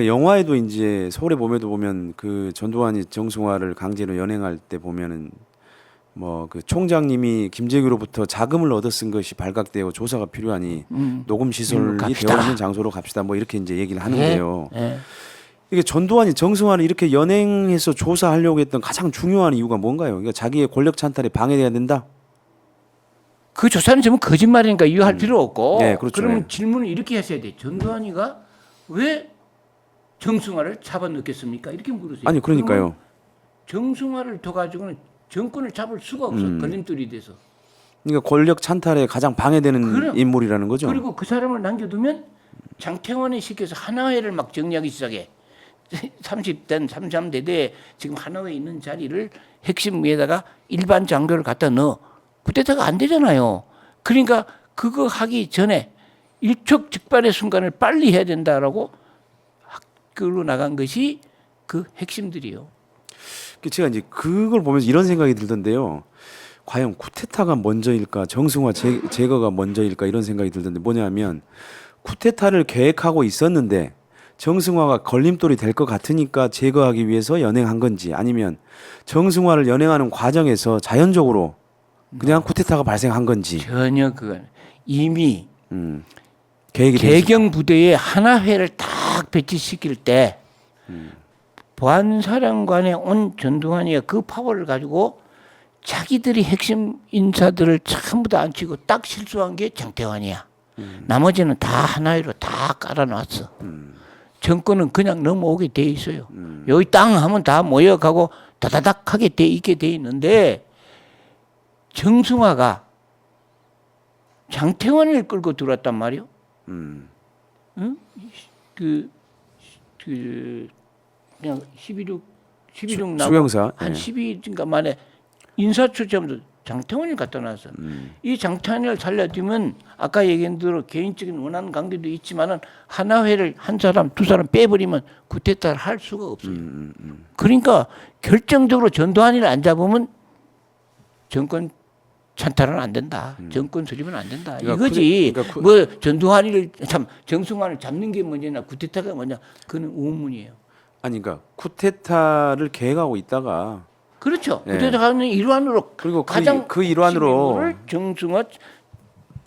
영화에도 이제 서울의 봄에도 보면 그 전두환이 정승화를 강제로 연행할 때 보면은 뭐 그 총장님이 김재규로부터 자금을 얻어 쓴 것이 발각되어 조사가 필요하니 녹음 시설이 되어 있는 장소로 갑시다. 뭐 이렇게 이제 얘기를 하는데요. 예. 이게 전두환이 정승화를 이렇게 연행해서 조사하려고 했던 가장 중요한 이유가 뭔가요? 그러니까 자기의 권력 찬탈에 방해돼야 된다. 그 조사는 전부 거짓말이니까 이유할 필요 없고. 네, 그렇죠. 그러면 네. 질문을 이렇게 하셔야 돼. 전두환이가 왜 정승화를 잡아넣겠습니까? 이렇게 물으세요. 아니 그러니까요. 정승화를 둬 가지고는 정권을 잡을 수가 없어. 걸림돌이 돼서. 그러니까 권력 찬탈에 가장 방해되는 그럼. 인물이라는 거죠. 그리고 그 사람을 남겨두면 장태환에 시켜서 하나회를 막 정리하기 시작해. 30대, 33대대 지금 하나회에 있는 자리를 핵심 위에다가 일반 장교를 갖다 넣어. 그때다가 안 되잖아요. 그러니까 그거 하기 전에 일촉즉발의 순간을 빨리 해야 된다라고 학교로 나간 것이 그 핵심들이요. 제가 이제 그걸 보면서 이런 생각이 들던데요. 과연 쿠데타가 먼저일까, 정승화 제거가 먼저일까 이런 생각이 들던데 뭐냐면 쿠데타를 계획하고 있었는데 정승화가 걸림돌이 될 것 같으니까 제거하기 위해서 연행한 건지 아니면 정승화를 연행하는 과정에서 자연적으로 그냥 쿠데타가 발생한 건지 전혀 그건 이미 계획이 돼 개경 부대에 하나회를 딱 배치시킬 때 보안사령관에 온 전두환이가 그 파워를 가지고 자기들이 핵심 인사들을 전부 다 앉히고 딱 실수한 게 장태환이야. 나머지는 다 하나회로 다 깔아놨어. 정권은 그냥 넘어오게 돼 있어요. 여기 땅 하면 다 모여가고 다다닥 하게 돼 있게 돼 있는데 정승화가 장태환을 끌고 들어왔단 말이요. 응? 그냥 12.6 나고 수병사 한 12일인가 만에 인사추첨도 장태환을 갖다 놨어. 이 장태환을 살려두면 아까 얘기한 대로 개인적인 원한 관계도 있지만은 하나회를 한 사람 두 사람 빼버리면 쿠데타를 할 수가 없어요. 그러니까 결정적으로 전두환이를 안 잡으면 정권 찬탈은 안 된다. 정권 수립은 안 된다. 그러니까 이거지. 그러니까 뭐 전두환이를 참 정승환을 잡는 게 뭐냐, 쿠데타가 뭐냐, 그는 우문이에요. 아니 그러니까 쿠데타를 계획하고 있다가 그렇죠. 네. 쿠데타는 일환으로 그리고 가장 그 일환으로 정승화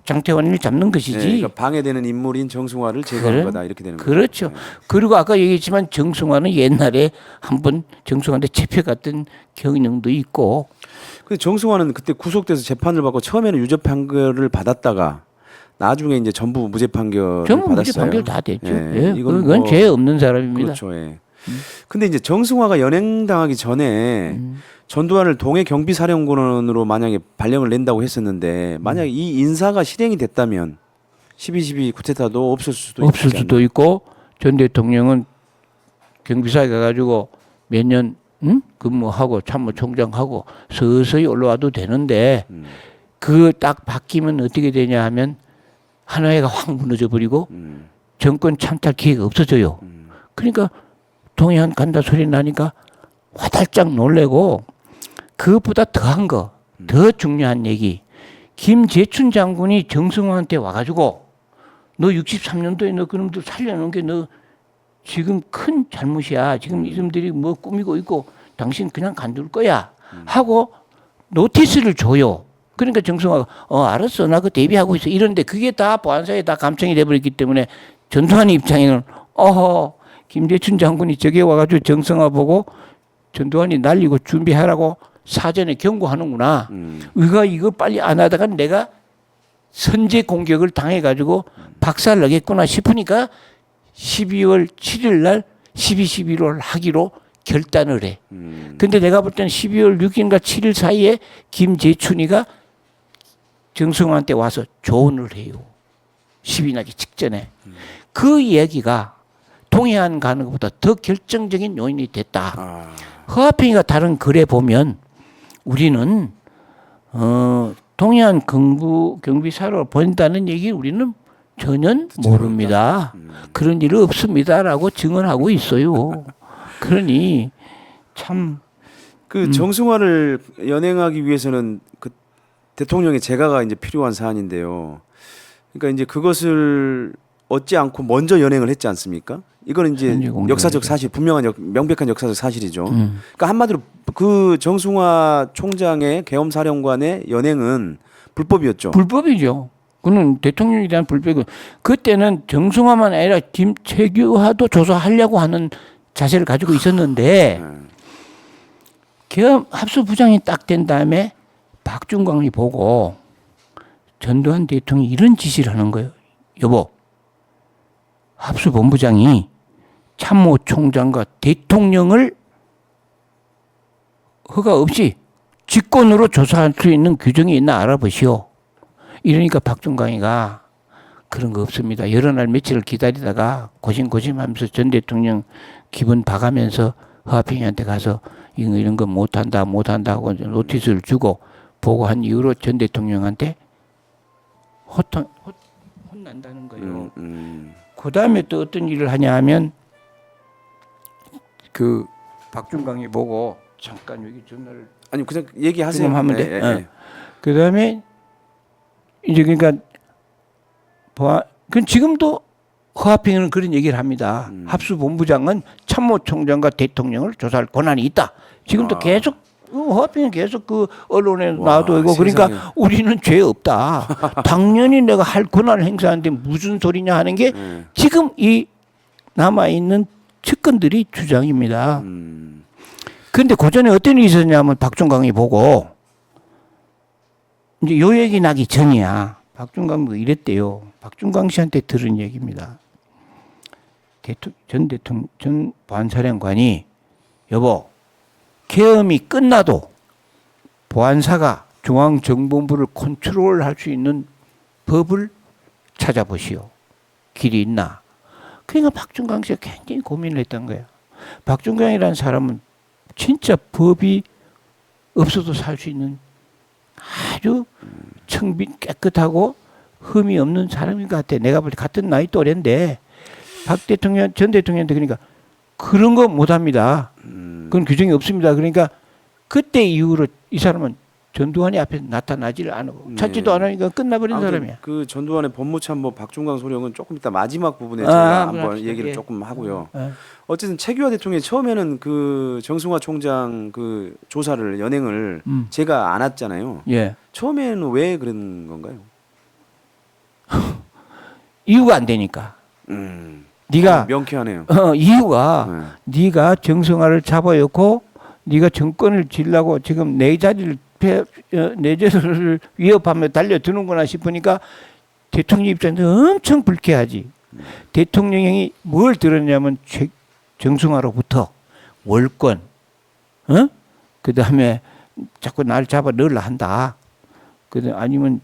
장태환을 잡는 것이지. 네, 그러니까 방해되는 인물인 정승화를 제거한 거다 이렇게 되는 거죠. 그렇죠. 그리고 아까 얘기했지만 정승화는 옛날에 한번 정승환한테 잡혀갔던 경력도 있고. 근데 정승화는 그때 구속돼서 재판을 받고 처음에는 유죄 판결을 받았다가 나중에 이제 전부 무죄 판결을 전부 받았어요. 무죄 판결 다 됐죠. 예, 예, 이건 그건 뭐 죄 없는 사람입니다. 그렇죠. 예. 근데 이제 정승화가 연행당하기 전에 전두환을 동해 경비사령관으로 만약에 발령을 낸다고 했었는데 만약에 이 인사가 실행이 됐다면 12.12 쿠데타도 없을 수도 없을 있지 수도 않나? 있고 전 대통령은 경비사에 가가지고 몇 년 근무하고 참모총장하고 서서히 올라와도 되는데 그 딱 바뀌면 어떻게 되냐 하면 하나회가 확 무너져 버리고 정권 찬탈 기회가 없어져요. 그러니까 동해안 간다 소리 나니까 화달짝 놀래고 그것보다 더한 거, 더 중요한 얘기. 김재춘 장군이 정승화한테 와가지고 너 63년도에 너 그놈들 살려놓은 게 너 지금 큰 잘못이야. 지금 이놈들이 뭐 꾸미고 있고 당신 그냥 간둘 거야. 하고 노티스를 줘요. 그러니까 정승화가 알았어. 나 그 대비하고 있어. 이런데 그게 다 보안사에 다 감청이 돼버렸기 때문에 전두환 입장에는 김재춘 장군이 저기 와가지고 정승화 보고 전두환이 날리고 준비하라고 사전에 경고하는구나. 우리가 이거 빨리 안 하다가 내가 선제 공격을 당해가지고 박살 나겠구나 싶으니까 12월 7일 날 12.11을 하기로 결단을 해. 근데 내가 볼 때는 12월 6일인가 7일 사이에 김재춘이가 정승환한테 와서 조언을 해요. 10이 나기 직전에. 그 이야기가 동해안 가는 것보다 더 결정적인 요인이 됐다. 허화평이가 다른 글에 보면 우리는 동해안 경비사로 보낸다는 얘기 우리는 전혀 모릅니다. 그런 일 없습니다라고 증언하고 있어요. 그러니 참 그 정승화를 연행하기 위해서는 그 대통령의 재가가 이제 필요한 사안인데요. 그러니까 이제 그것을 얻지 않고 먼저 연행을 했지 않습니까? 이거는 이제 현재 공작이죠. 역사적 사실, 분명한 명백한 역사적 사실이죠. 그러니까 한마디로 그 정승화 총장의 계엄사령관의 연행은 불법이었죠. 불법이죠. 그는 대통령에 대한 불법이고 그때는 정승화만 아니라 김태규와도 조사하려고 하는 자세를 가지고 있었는데 계엄 합수부장이 딱 된 다음에 박준광이 보고 전두환 대통령이 이런 지시를 하는 거예요. 여보, 합수본부장이 참모총장과 대통령을 허가 없이 직권으로 조사할 수 있는 규정이 있나 알아보시오. 이러니까 박준광이가 그런 거 없습니다. 여러 날 며칠을 기다리다가 고심고심하면서 전 대통령 기분 봐가면서 허화평이한테 가서 이런 거 못한다 하고 노티스를 주고 보고한 이후로 전 대통령한테 혼난다는 거예요. 그 다음에 또 어떤 일을 하냐 하면 그 박준광이 보고 잠깐 여기 전화를 아니 그냥 얘기하세요. 지금 하면 돼. 예, 예. 그 다음에 이제 그러니까 그 지금도 허화평은 그런 얘기를 합니다. 합수본부장은 참모총장과 대통령을 조사할 권한이 있다. 지금도 계속 허화평은 계속 그 언론에 나와도 있고 그러니까 세상에. 우리는 죄 없다. 당연히 내가 할 권한을 행사하는데 무슨 소리냐 하는 게 지금 이 남아 있는 측근들이 주장입니다. 그런데 그 전에 어떤 일이 있었냐면 박준광이 보고 이제 요 얘기 나기 전이야. 박준광도 이랬대요. 박준광 씨한테 들은 얘기입니다. 전 보안사령관이 여보, 계엄이 끝나도 보안사가 중앙정보부를 컨트롤할 수 있는 법을 찾아보시오. 길이 있나? 그러니까 박준광 씨가 굉장히 고민을 했던 거야. 박준광이라는 사람은 진짜 법이 없어도 살 수 있는 아주 청빈 깨끗하고 흠이 없는 사람인 것 같아. 내가 볼 때 같은 나이 또래인데 전 대통령한테 그러니까 그런 거 못합니다. 그건 규정이 없습니다. 그러니까 그때 이후로 이 사람은 전두환이 앞에 나타나지를 않고 찾지도 않으니까 끝나버린 사람이야. 그 전두환의 법무참모 박준광 소령은 조금 이따 마지막 부분에 제가 한번 얘기를 조금 하고요. 어쨌든 최규하 대통령이 처음에는 그 정승화 총장 그 조사를 연행을 제가 안 했잖아요. 예. 처음에는 왜 그런 건가요? 이유가 안 되니까. 네가 명쾌하네요. 이유가 네가 정승화를 잡아놓고 네가 정권을 쥐려고 지금 내 자리를 위협하며 달려드는구나 싶으니까 대통령 입장에서 엄청 불쾌하지. 대통령이 뭘 들었냐면 정승화로부터 월권, 그 다음에 자꾸 날 잡아 넣으려 한다. 아니면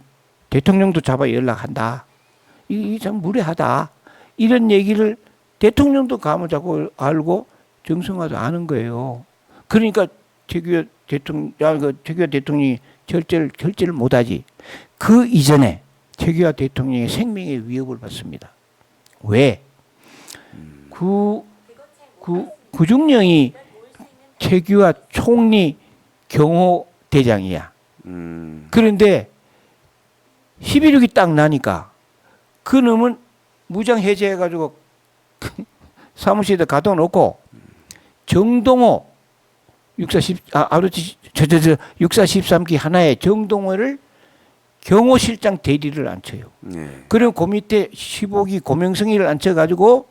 대통령도 잡아 연락한다. 이 참 무례하다. 이런 얘기를 대통령도 감을 잡고 알고 정승화도 아는 거예요. 그러니까 최규하 대통령이 결재를 못하지. 그 이전에 최규하 대통령의 생명의 위협을 받습니다. 왜? 구중령이 최규하 총리 경호대장이야. 그런데 11.6이 딱 나니까 그 놈은 무장 해제해가지고 사무실에 가둬놓고 정동호 6413기 하나의 정동호를 경호실장 대리를 앉혀요. 그리고 그 밑에 15기 고명승이를 앉혀가지고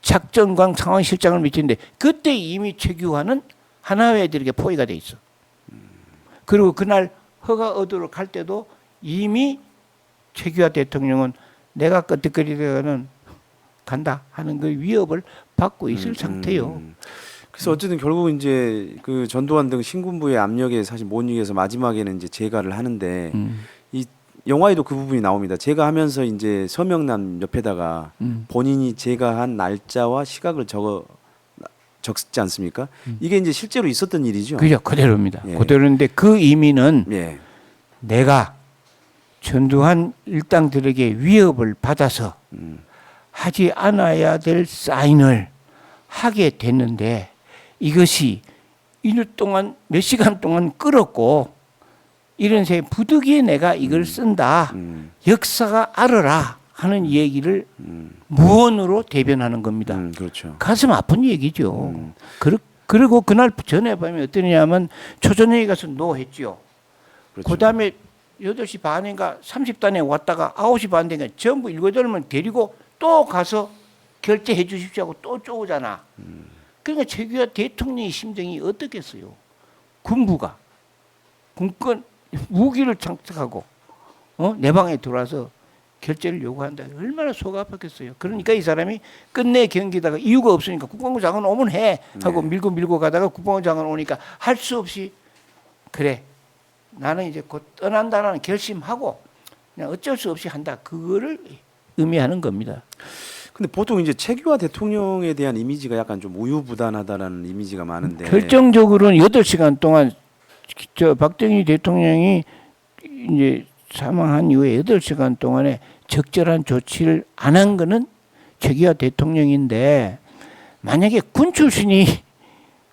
작전광 상황실장을 밑인데 그때 이미 최규하는 하나회들에게 포위가 돼 있어. 그리고 그날 허가 얻으러 갈 때도 이미 최규하 대통령은 내가 끄떡거리다가는 간다 하는 그 위협을 받고 있을 상태요. 그래서 어쨌든 결국 이제 그 전두환 등 신군부의 압력에 사실 못 이겨서 마지막에는 이제 재가를 하는데 이 영화에도 그 부분이 나옵니다. 재가하면서 이제 서명란 옆에다가 본인이 재가한 날짜와 시각을 적지 않습니까? 이게 이제 실제로 있었던 일이죠. 그죠, 그대로입니다. 예. 그대로인데 그 의미는 예. 내가 전두환 일당들에게 위협을 받아서 하지 않아야 될 사인을 하게 됐는데 이것이 일 동안 몇 시간 동안 끌었고 이런 새 부득이에 내가 이걸 쓴다. 역사가 알아라 하는 얘기를 무언으로 대변하는 겁니다. 그렇죠. 가슴 아픈 얘기죠. 그리고 그날 전에 밤에 어떠냐면 초저녁에 가서 노했죠. 그렇죠. 그다음에 8시 반인가 30단에 왔다가 9시 반 되니까 전부 7, 8명 데리고 또 가서 결제해 주십시오 하고 또 쪼오잖아. 그러니까 최규하 대통령의 심정이 어떻겠어요? 군부가 군권 무기를 장착하고 내 방에 들어와서 결제를 요구한다. 얼마나 속이 아팠겠어요. 그러니까 이 사람이 끝내 경기다가 이유가 없으니까 국방부 장관 오면 해 하고 네. 밀고 가다가 국방부 장관 오니까 할 수 없이 그래 나는 이제 곧 떠난다라는 결심하고 그냥 어쩔 수 없이 한다. 그거를 의미하는 겁니다. 근데 보통 이제 최규하 대통령에 대한 이미지가 약간 좀 우유부단하다라는 이미지가 많은데 결정적으로는 8시간 동안 저 박정희 대통령이 이제 사망한 이후에 8시간 동안에 적절한 조치를 안 한 거는 최규하 대통령인데 만약에 군 출신이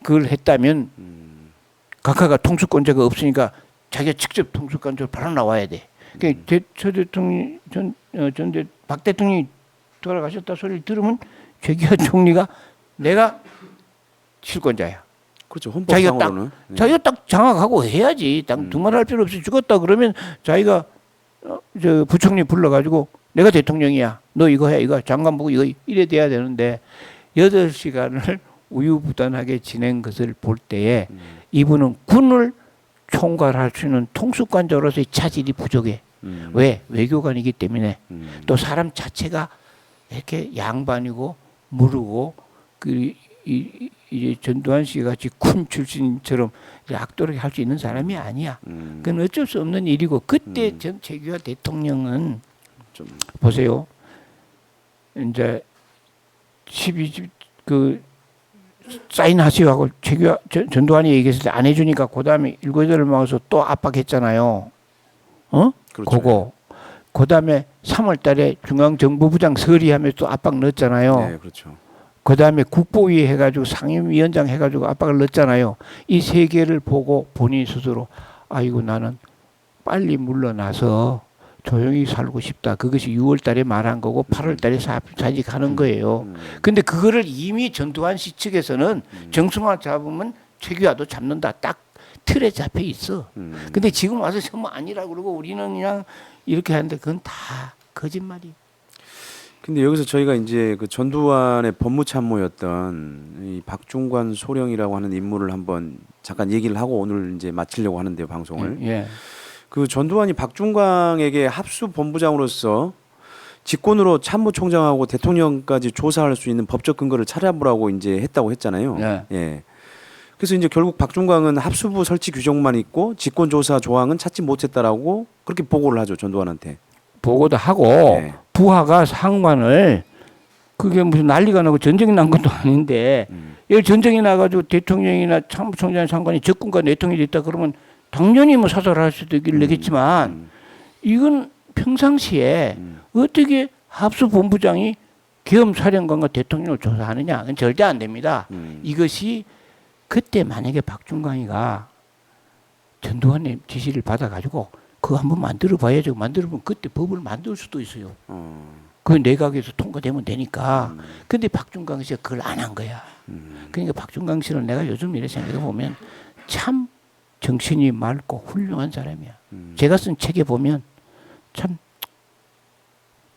그걸 했다면 각하가 통수권자가 없으니까 자기가 직접 통수권자로 바로 나와야 돼. 그러니까 저 대통령 박 대통령이 돌아가셨다 소리를 들으면 최규하 총리가 내가 실권자야. 그렇죠. 헌법상으로는 자기가 딱 장악하고 해야지. 딱 두말할 필요 없이 죽었다 그러면 자기가 저 부총리 불러가지고 내가 대통령이야. 너 이거 해. 이거 장관 보고 이거 이래 돼야 되는데 8시간을 우유부단하게 지낸 것을 볼 때에 이분은 군을 총괄할 수 있는 통수권자로서의 차질이 부족해. 왜? 외교관이기 때문에. 또 사람 자체가 이렇게 양반이고 무르고 이제 전두환 씨 같이 군 출신처럼 악도르게 할 수 있는 사람이 아니야. 그건 어쩔 수 없는 일이고 그때 전 최규하 대통령은 좀 보세요. 이제 12집 그 사인하시오 하고 최규하 전두환이 얘기했을 때 안 해주니까 그 다음에 7, 8을 모아서 또 압박했잖아요. 그렇죠. 그거. 그 다음에 3월달에 중앙정보부장 서리하면서 또 압박 넣었잖아요. 네, 그렇죠. 그 다음에 국보위 해가지고 상임위원장 해가지고 압박을 넣었잖아요. 이 세 개를 보고 본인 스스로 아이고 나는 빨리 물러나서 조용히 살고 싶다. 그것이 6월달에 말한 거고 8월달에 사직하는 거예요. 근데 그거를 이미 전두환 씨 측에서는 정승화 잡으면 최규하도 잡는다. 딱 틀에 잡혀 있어. 근데 지금 와서 전부 아니라 그러고 우리는 그냥 이렇게 하는데 그건 다 거짓말이에요. 근데 여기서 저희가 이제 그 전두환의 법무참모였던 이 박중관 소령이라고 하는 인물을 한번 잠깐 얘기를 하고 오늘 이제 마치려고 하는데요, 방송을. 예. 그 전두환이 박중광에게 합수 본부장으로서 직권으로 참모총장하고 대통령까지 조사할 수 있는 법적 근거를 찾아보라고 이제 했다고 했잖아요. 예. 예. 그래서 이제 결국 박중광은 합수부 설치 규정만 있고 직권 조사 조항은 찾지 못했다라고 그렇게 보고를 하죠, 전두환한테. 보고도 하고 네. 부하가 상관을 그게 무슨 난리가 나고 전쟁이 난 것도 아닌데 여기 전쟁이 나가지고 대통령이나 참모총장 상관이 적군과 내통이 됐다 그러면 당연히 뭐 사살할 수도 있겠지만 이건 평상시에 어떻게 합수본부장이 계엄사령관과 대통령을 조사하느냐? 그건 절대 안 됩니다. 이것이 그때 만약에 박중광이가 전두환의 지시를 받아가지고 그거 한번 만들어 봐야죠. 만들어보면 그때 법을 만들 수도 있어요. 그 내각에서 통과되면 되니까. 근데 박중광 씨가 그걸 안 한 거야. 그러니까 박중광 씨는 내가 요즘 이렇게 생각해 보면 참 정신이 맑고 훌륭한 사람이야. 제가 쓴 책에 보면 참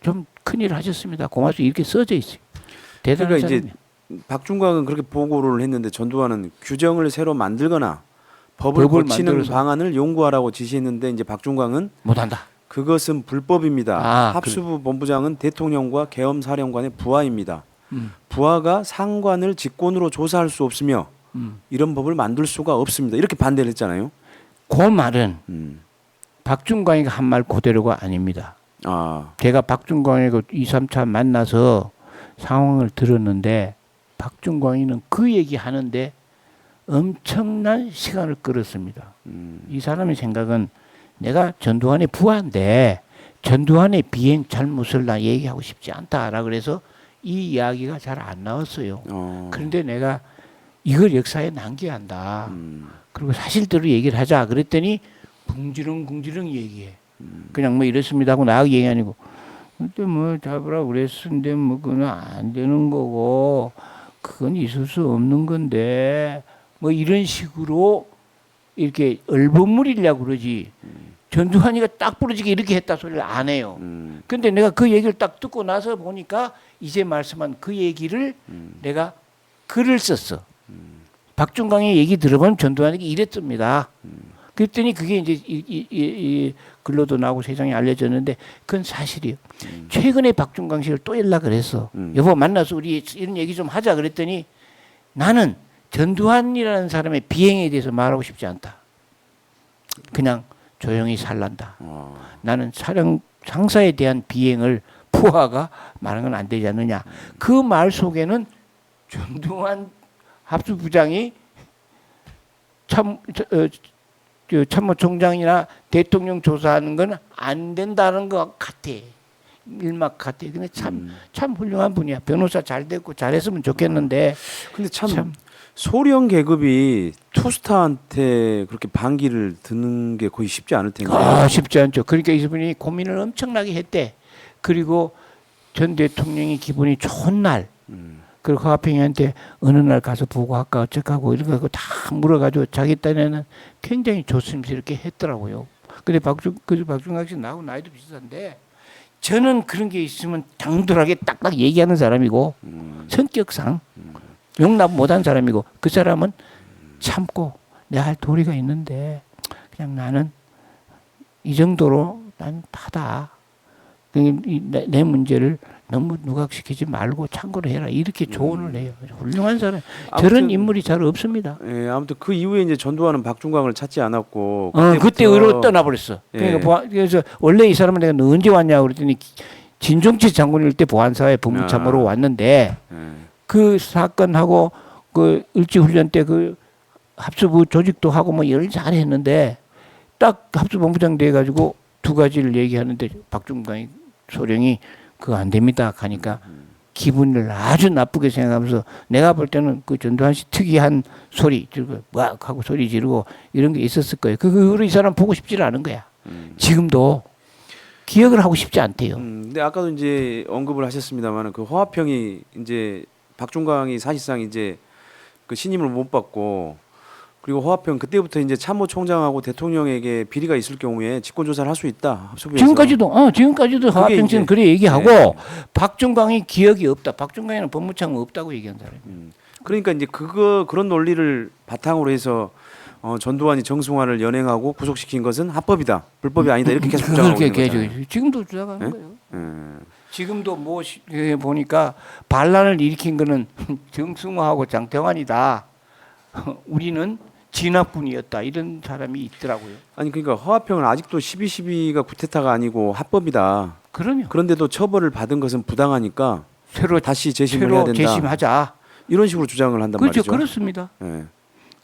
좀 큰일 하셨습니다. 고맙습니다. 이렇게 써져 있어요. 대단한 그러니까 사람이야. 이제 박중광은 그렇게 보고를 했는데 전두환은 규정을 새로 만들거나 법을 고치는 만들어서. 방안을 연구하라고 지시했는데 이제 박중광은 못한다. 그것은 불법입니다. 아, 합수부 본부장은 대통령과 계엄사령관의 부하입니다. 부하가 상관을 직권으로 조사할 수 없으며 이런 법을 만들 수가 없습니다. 이렇게 반대를 했잖아요. 그 말은 박중광이가 한 말 그대로가 아닙니다. 아, 제가 박중광이고 2, 3차 만나서 상황을 들었는데 박중광이는 그 얘기 하는데 엄청난 시간을 끌었습니다. 이 사람의 생각은 내가 전두환의 부하인데 전두환의 비행 잘못을 나 얘기하고 싶지 않다라 그래서 이 이야기가 잘 안 나왔어요. 그런데 내가 이걸 역사에 남겨야 한다. 그리고 사실대로 얘기를 하자. 그랬더니 궁지렁 얘기해. 그냥 뭐 이렇습니다 하고 나하고 얘기 아니고 근데 뭐 잡으라 그랬는데 뭐 그건 안 되는 거고 그건 있을 수 없는 건데 뭐 이런 식으로 이렇게 얼버무리려고 그러지. 전두환이가 딱 부러지게 이렇게 했다 소리를 안 해요. 근데 내가 그 얘기를 딱 듣고 나서 보니까 이제 말씀한 그 얘기를 내가 글을 썼어. 박중광의 얘기 들어보면 전두환에게 이랬습니다. 그랬더니 그게 이제 이 글로도 나오고 세상에 알려졌는데 그건 사실이에요. 최근에 박중광 씨를 또 연락을 했어. 여보 만나서 우리 이런 얘기 좀 하자 그랬더니 나는 전두환이라는 사람의 비행에 대해서 말하고 싶지 않다. 그냥 조용히 살란다. 나는 상사에 대한 비행을 부하가 말하는 건 안 되지 않느냐. 그 말 속에는 전두환 합수부장이 참모총장이나 대통령 조사하는 건 안 된다는 것 같아. 일막 같아. 근데 참 훌륭한 분이야. 변호사 잘 됐고 잘했으면 좋겠는데. 근데 참 소령 계급이 투스타한테 그렇게 반기를 드는 게 거의 쉽지 않을 텐데. 쉽지 않죠. 그러니까 이분이 고민을 엄청나게 했대. 그리고 전 대통령이 기분이 좋은 날, 그리고 화평이한테 어느 날 가서 보고할까 어쩌고 이런 거 다 물어가지고 자기 딴에는 굉장히 조심스럽게 했더라고요. 근데 박중광 씨 나하고 나이도 비슷한데 저는 그런 게 있으면 당돌하게 딱딱 얘기하는 사람이고 성격상 용납 못한 사람이고 그 사람은 참고 내 할 도리가 있는데 그냥 나는 이 정도로 난 받아. 내 문제를 너무 누각시키지 말고 참고를 해라. 이렇게 조언을 해요. 훌륭한 사람. 저런 인물이 잘 없습니다. 예, 아무튼 그 이후에 이제 전두환은 박중광을 찾지 않았고 그때 의로 떠나버렸어. 그러니까 그래서 원래 이 사람은 내가 너 언제 왔냐 그랬더니 진종치 장군일 때 보안사회 법무참모로 왔는데 그 사건하고 그 일지훈련 때 그 합수부 조직도 하고 뭐 열 잘했는데 딱 합수본부장 돼가지고 두 가지를 얘기하는데 박중광이 소령이 그거 안 됩니다 하니까 기분을 아주 나쁘게 생각하면서 내가 볼 때는 그 전두환 씨 특이한 소리 지르고 막 하고 소리 지르고 이런 게 있었을 거예요. 그 이후로 이 사람 보고 싶지를 않은 거야. 지금도 기억을 하고 싶지 않대요. 근데 아까도 이제 언급을 하셨습니다만 그 허화평이 이제 박중광이 사실상 이제 그 신임을 못 받고 그리고 허화평 그때부터 이제 참모총장하고 대통령에게 비리가 있을 경우에 직권조사를 할 수 있다. 합수부에서. 지금까지도 허화평 씨는 그래 얘기하고 박중광이 기억이 없다. 박중광이는 법무창 없다고 얘기한 사람이에요. 그러니까 이제 그런 논리를 바탕으로 해서 전두환이 정승환을 연행하고 구속시킨 것은 합법이다, 불법이 아니다 이렇게 계속 주장하고 있는 거잖아요. 지금도 주장하는 거예요. 지금도 뭐 보니까 반란을 일으킨 거는 정승화하고 장태환이다. 우리는 진압군이었다 이런 사람이 있더라고요. 아니 그러니까 허화평은 아직도 12.12가 구테타가 아니고 합법이다. 그럼요. 그런데도 처벌을 받은 것은 부당하니까 새로 다시 재심을 해야 된다. 재심하자. 이런 식으로 주장을 한단 그렇죠. 말이죠. 그렇습니다. 네.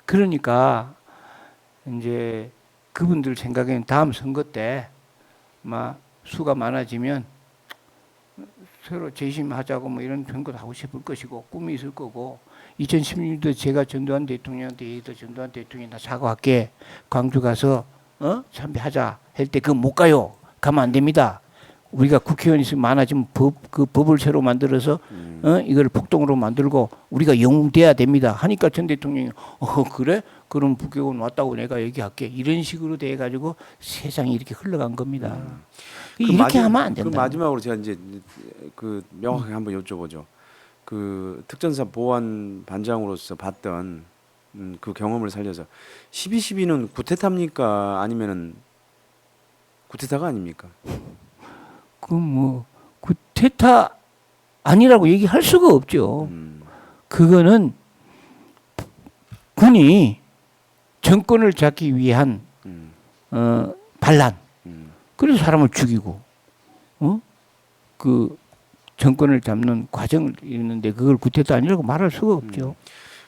그러니까 이제 그분들 생각에는 다음 선거 때 막 수가 많아지면 새로 재심하자고 뭐 이런 선거도 하고 싶을 것이고 꿈이 있을 거고 2016년도 제가 전두환 대통령한테 얘기해서 전두환 대통령이 나 사과할게. 광주 가서 참배하자 할 때 그거 못 가요. 가면 안 됩니다. 우리가 국회의원이 많아지면 그 법을 새로 만들어서 이걸 폭동으로 만들고 우리가 영웅돼야 됩니다. 하니까 전 대통령이 그래? 그럼 국회의원 왔다고 내가 얘기할게. 이런 식으로 돼 가지고 세상이 이렇게 흘러간 겁니다. 이렇게 하면 안 된다. 그 마지막으로 제가 이제 그 명확하게 한번 여쭤보죠. 그 특전사 보안 반장으로서 봤던 그 경험을 살려서 12.12는 구테타입니까? 아니면은 구테타가 아닙니까? 그 뭐 구테타 아니라고 얘기할 수가 없죠. 그거는 군이 정권을 잡기 위한 반란. 그래서 사람을 죽이고 그 정권을 잡는 과정을 있는데 그걸 구테타 아니라고 말할 수가 없죠.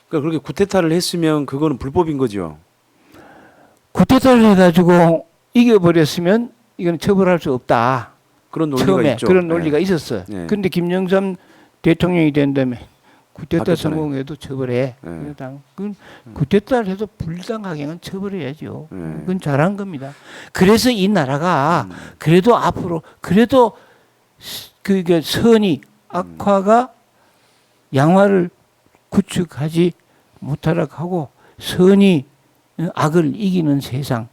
그러니까 그렇게 구테타를 했으면 그거는 불법인 거죠. 구테타를 해가지고 이겨버렸으면 이건 처벌할 수 없다. 그런 논리가 처음에 있죠. 그런 논리가 있었어요. 네. 그런데 김영삼 대통령이 된 다음에 구테타 바뀌었잖아요. 성공해도 처벌해. 네. 구테타를 해도 불당하게는 처벌해야죠. 네. 그건 잘한 겁니다. 그래서 이 나라가 그래도 앞으로 그래도 그게 선이 악화가 양화를 구축하지 못하도록 하고 선이 악을 이기는 세상.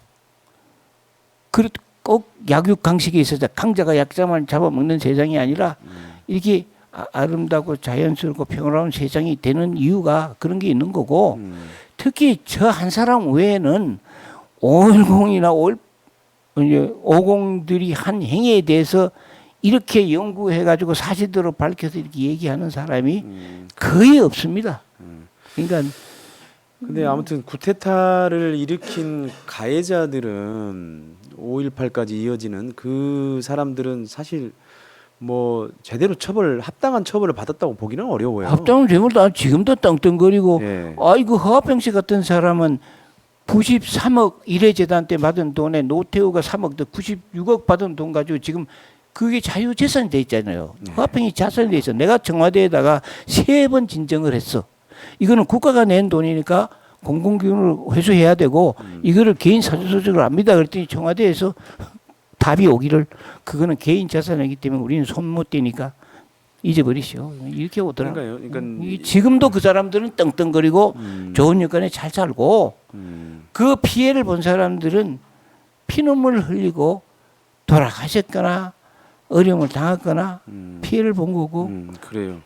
꼭 약육강식에 있어서 강자가 약자만 잡아먹는 세상이 아니라 이렇게 아름답고 자연스럽고 평화로운 세상이 되는 이유가 그런 게 있는 거고 특히 저 한 사람 외에는 510이나 50들이 한 행위에 대해서 이렇게 연구해가지고 사실대로 밝혀서 이렇게 얘기하는 사람이 거의 없습니다. 그러니까 근데 아무튼 쿠데타를 일으킨 가해자들은 5.18까지 이어지는 그 사람들은 사실 뭐 제대로 합당한 처벌을 받았다고 보기는 어려워요. 합당은 제물다 지금도 떵떵거리고 예. 아이고 허화평 씨 같은 사람은 93억 일회재단 때 받은 돈에 노태우가 3억 더 96억 받은 돈 가지고 지금 그게 자유재산이 돼 있잖아요. 허화평이 자산이 돼 있어. 내가 청와대에다가 3번 진정을 했어. 이거는 국가가 낸 돈이니까 공공기관을 회수해야 되고 이거를 개인 사주소득을 압니다. 그랬더니 청와대에서 답이 오기를 그거는 개인 자산이기 때문에 우리는 손 못 대니까 잊어버리시오. 이렇게 오더라고요. 그러니까 지금도 그 사람들은 떵떵거리고 좋은 여건에 잘 살고 그 피해를 본 사람들은 피눈물을 흘리고 돌아가셨거나 어려움을 당했거나 피해를 본 거고 그래요.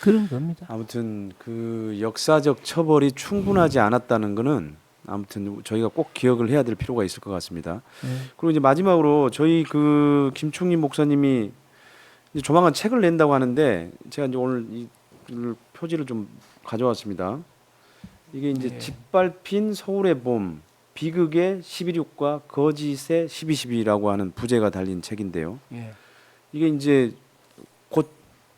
그런 겁니다. 아무튼 그 역사적 처벌이 충분하지 않았다는 거는 아무튼 저희가 꼭 기억을 해야 될 필요가 있을 것 같습니다. 그리고 이제 마지막으로 저희 그 김충림 목사님이 이제 조만간 책을 낸다고 하는데 제가 이제 오늘 이 표지를 좀 가져왔습니다. 이게 이제 짓밟힌 서울의 봄, 비극의 11.6과 거짓의 12.12라고 하는 부제가 달린 책인데요. 이게 이제 곧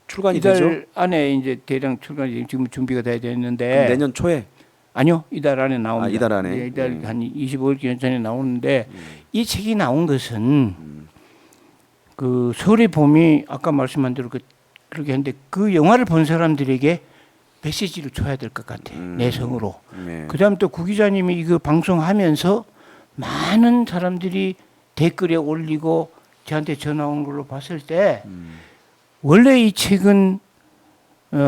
출간이 이달 되죠? 안에 이제 대량 출간이 지금 준비가 돼야 되는데 내년 초에? 아니요, 이달 안에 나옵니다. 이달 안에? 네, 이달 한 25일 전에 나오는데 이 책이 나온 것은 그 서울의 봄이 아까 말씀한 대로 그렇게 했는데 그 영화를 본 사람들에게 메시지를 줘야 될 것 같아요. 내성으로. 네. 그다음 또 구 기자님이 이거 방송하면서 많은 사람들이 댓글에 올리고 저한테 전화 온 걸로 봤을 때 원래 이 책은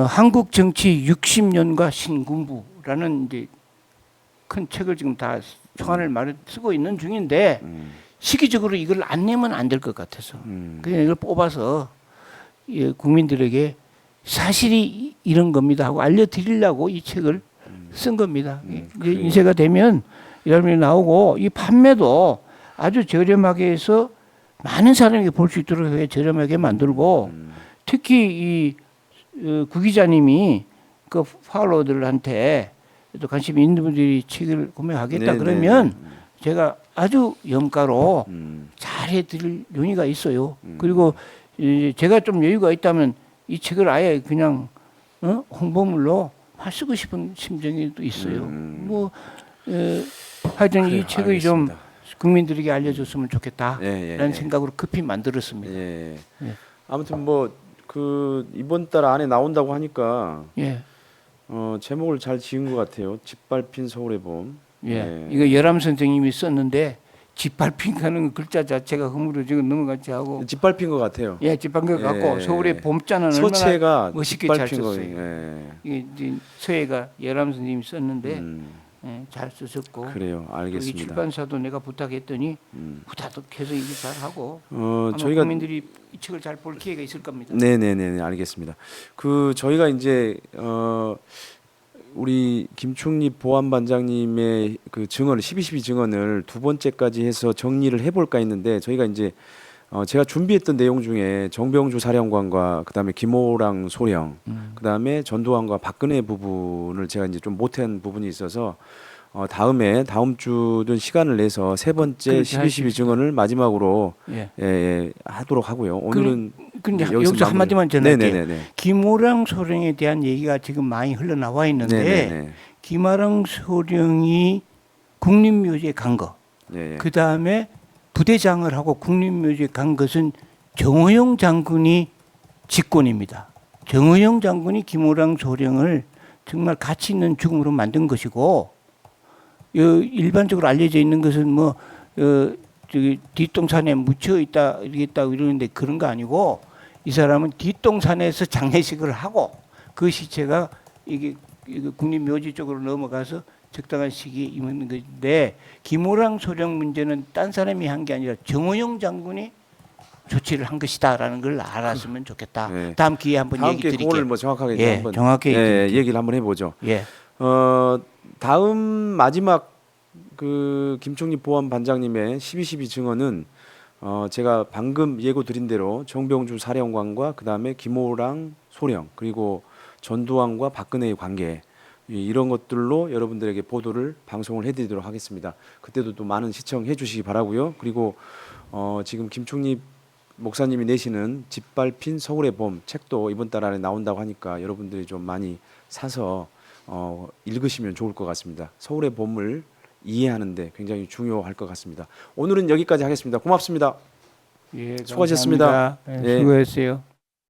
한국 정치 60년과 신군부라는 이제 큰 책을 지금 다 초안을 쓰고 있는 중인데 시기적으로 이걸 안 내면 안 될 것 같아서 그냥 이걸 뽑아서 국민들에게 사실이 이런 겁니다 하고 알려드리려고 이 책을 쓴 겁니다. 이제 인쇄가 되면 이런 나오고 이 판매도 아주 저렴하게 해서 많은 사람이 볼 수 있도록 해 저렴하게 만들고 특히 이 구 기자님이 그 팔로워들한테 또 관심 있는 분들이 책을 구매하겠다 네, 그러면 네, 제가 아주 염가로 잘 해드릴 용의가 있어요. 그리고 제가 좀 여유가 있다면 이 책을 아예 그냥 홍보물로 쓰고 싶은 심정이 또 있어요. 뭐 하여튼 그래요, 이 책을 알겠습니다. 좀 국민들에게 알려줬으면 좋겠다라는 예. 생각으로 급히 만들었습니다. 예. 예. 아무튼 뭐 그 이번 달 안에 나온다고 하니까 예. 제목을 잘 지은 것 같아요. 짓밟힌 서울의 봄. 예. 이거 열암 선생님이 썼는데 짓밟힌 하는 글자 자체가 허물어지고 넘어갔지 하고 짓밟힌 것 같아요. 예, 짓밟힌 것 같고 서울의 봄자는 서체가 얼마나 멋있게 잘 짓밟힌 썼어요. 거예요. 예. 이게 이제 서예가 열암 선생님이 썼는데 예, 잘 쓰셨고 그래요. 여기 알겠습니다. 출판사도 내가 부탁했더니 후다닥해서 이게 잘하고 아마 저희가 국민들이 이 책을 잘 볼 기회가 있을 겁니다. 네네네 알겠습니다. 그 저희가 이제 우리 김충립 보안반장님의 그 증언을 12.12 증언을 두 번째까지 해서 정리를 해볼까 했는데 저희가 이제 제가 준비했던 내용 중에 정병주 사령관과 그다음에 김호랑 소령, 그다음에 전두환과 박근혜 부분을 제가 이제 좀 못한 부분이 있어서 다음 주든 시간을 내서 세 번째 12.12 증언을 마지막으로 하도록 하고요. 오늘은 근데 여기서 여기서 한마디만 전할게요. 네네네. 김호랑 소령에 대한 얘기가 지금 많이 흘러나와 있는데 네네네. 김호랑 소령이 국립묘지에 간 거, 예. 그 다음에 부대장을 하고 국립묘지에 간 것은 정호영 장군이 직권입니다. 정호영 장군이 김호랑 소령을 정말 가치 있는 죽음으로 만든 것이고 일반적으로 알려져 있는 것은 저기 뒷동산에 묻혀 있다 이러는데 그런 거 아니고 이 사람은 뒷동산에서 장례식을 하고 그 시체가 이게 국립묘지 쪽으로 넘어가서 적당한 시기에 임하는 건데 김호랑 소령 문제는 딴 사람이 한 게 아니라 정호영 장군이 조치를 한 것이다라는 걸 알았으면 좋겠다. 네. 다음 기회에 한번 다음 얘기 기회에 드릴게요. 그거를 뭐 정확하게 예, 한번 정확히 얘기를 한번 해보죠. 예. 다음 마지막 그 김총리 보안 반장님의 12.12 증언은 제가 방금 예고 드린 대로 정병주 사령관과 그 다음에 김호랑 소령 그리고 전두환과 박근혜의 관계 이런 것들로 여러분들에게 보도를 방송을 해드리도록 하겠습니다. 그때도 또 많은 시청해 주시기 바라고요. 그리고 지금 김총리 목사님이 내시는 짓밟힌 서울의 봄 책도 이번 달 안에 나온다고 하니까 여러분들이 좀 많이 사서 읽으시면 좋을 것 같습니다. 서울의 봄을 이해하는데 굉장히 중요할 것 같습니다. 오늘은 여기까지 하겠습니다. 고맙습니다. 예, 수고하셨습니다. 감사합니다. 예, 수고했어요.